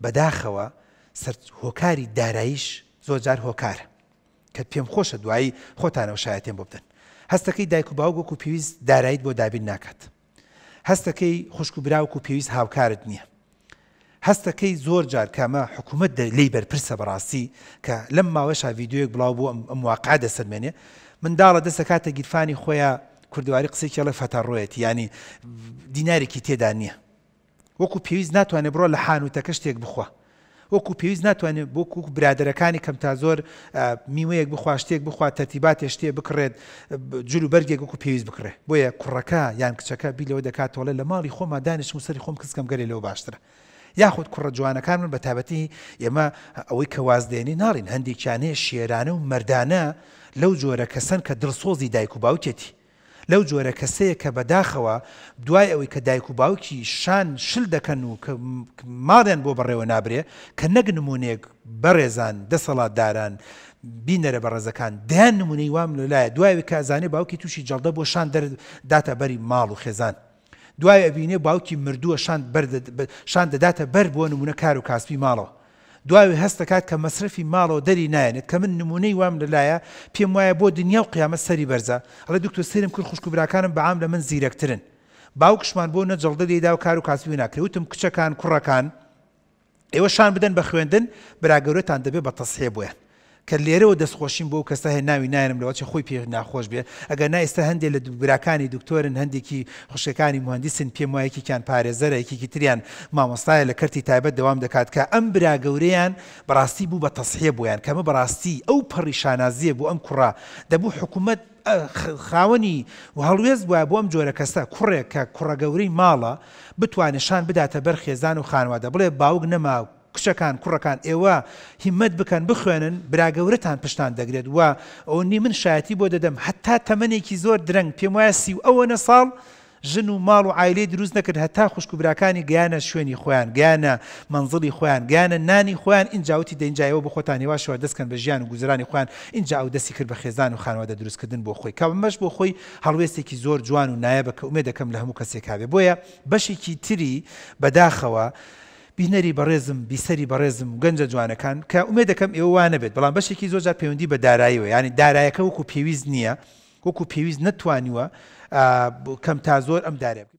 بەداخەوە هۆکاری داراییش زۆر جار هۆکارە کە پێم خۆشە دوایی خۆتانەوە شایەتێن بۆ بدەن. هەستەکەی دایک و باوک وەکو پێویست داراییت بۆ دابین ناکات. هەستەکەی خوشک و براوک و پێویست هاوکارت نییە. هەستەکەی زۆر جار کامە حکوومەت لی بەرپرسە بەڕاستی کە لەم ماوەشا ڤیددیۆیەک بڵاو بۆ ئەم واقعە دەسەرمێنێ منداڵە دەسەکاتە گیرفانی خۆیان کوردواری قسەی کێڵە فەتەڕۆیەتی ینی دینارێکی تێدا نییە. وەکو پێویست ناتوانێت بڕۆ لە حانوتەکە شتێک بخوا. وەکو پێویست ناتوانێت بۆ برادەرەکانی کەم تا زۆر میوەیەک بخوا شتێک بخوا تەرتیباتێ شتێ بکڕێت جلو بەرگێک وەکو پێویست بکڕێ. بۆیە کوڕەکە یان کچەکە بیلەوە دەکاتەوەڵە لە ماڵی خۆما دانیشم و سەری خۆم کەسکەم گەرێ لەوە باشترە. یاخود کوڕە جوانەکان من بە تایبەتی ئێمە ئەوەی کە وازدێنی ناڵین هەندێکیانەیە شێرانە و مەردانە لەو جۆرە کەسن کە دڵسۆزی دایک و باوکێتی. لەو جۆرە کەسەیە کە بەداخەوە دوای ئەوەی کە دایک و باوکی شان شل دەکەن و کە ماڵیان بۆ بەڕێوە نابرێ کە نەک نمونەیەک بەڕێزان دەسەڵاتداران بینەرە بەڕێزەکان دەیان نمونەی وام لەلایە دوایەوەی کە ئەزانێ باوکی تووشی جەڵدە بۆ شان دەرداتە بەری ماڵ و خێزان. دوای ئەبینێ باوکی مردووە شان دەداتە بەر بۆ نمونە کار و کاسبی ماڵەوە. دوای هەست دەکات کە مەسرفی ماڵەوە دەری نایێنێت کە من نمونەی وام لەلایە پێم وایە بۆ دنیا و قیامەت سەری بەرزە. ئەڵێ دوکتۆر سەیرم کرد خوشک و براکانم بەعام لە من زیرەکترن. باوکشمان بۆ نەجەڵدە دەیدا و کار و کاسبی ناکرێت. وتم کچەکان کوڕەکان ئێوە شان بدەن بە خوێندن براگەورەتان دەبێت بە تەسحێ بۆیان. کە لێرەوە دەستخۆشیم بۆ کەسە هێ ناوی نایەنم لەوە چ خۆی پێ ناخۆش بێ ئەگەر نایستا هەندێک لە براکانی دکتۆرن هەندێکی خوشەکانی مهندسن پێم وایە یەکێکیان پارێزەرە یەکێکی تریان مامۆستایە لە کەرتی تایبەت دەوام دەکات کە ئەم براگەورەیان بەڕاستی بوو بە تەسحێ بۆیان کەمە بەڕاستی ئەو پەڕی شانازیە بۆ ئەم کوڕا دەبوو حکوومەت خاوەنی و هەڵوێز بووە بۆ ئەم جۆرە کەسە کوڕێک کە کوڕەگەورەی ماڵە بتوانێت شان بداتە بەر خێزان و خانوادە بڵێ باوک نەما کچەکان کوڕەکان ئێوە هیممەت بکەن بخوێنن براگەورەتان پشتان دەگرێت و ئەوەنی من شایەتی بۆ دەدەم حتا تەمەنێکی زۆر درەنگ پێم وایە 30 ساڵ ژن و ماڵ و عایلەی دروست نەکرد هەتا خوشک و براکانی گیانە شوێنی خۆیان گیانە منزڵی خۆیان گیانە نانی خۆیان اینجاوتی دەینجایەوە بە خۆتان هێواشەوە دەستکەن بە ژیان و گوزرانی خۆیان اینجا ئەو دەستی کرد بە خێزان و خانوادە دروستکردن بۆ خۆی کەمەش بۆ خۆی هەڵوێستێکی زۆر جوان و نایەبە کە ئومێد دەکەم لە هەموو کەسێک هاوێ. بۆیە بەشێکی تری بەداخەوە بینەری بەڕێزم بیسەری بەڕێزم گەنجە جوانەکان کە ئومێد دەکەم ئێوە وانە بێت بەڵام بەشێکی زۆرجار پەیوەندی بە داراییەوە ینی دارایەکە وەکو پێویست نییە وەکو پێویست نەتوانیوە کەم تا زۆر ئەم دارێ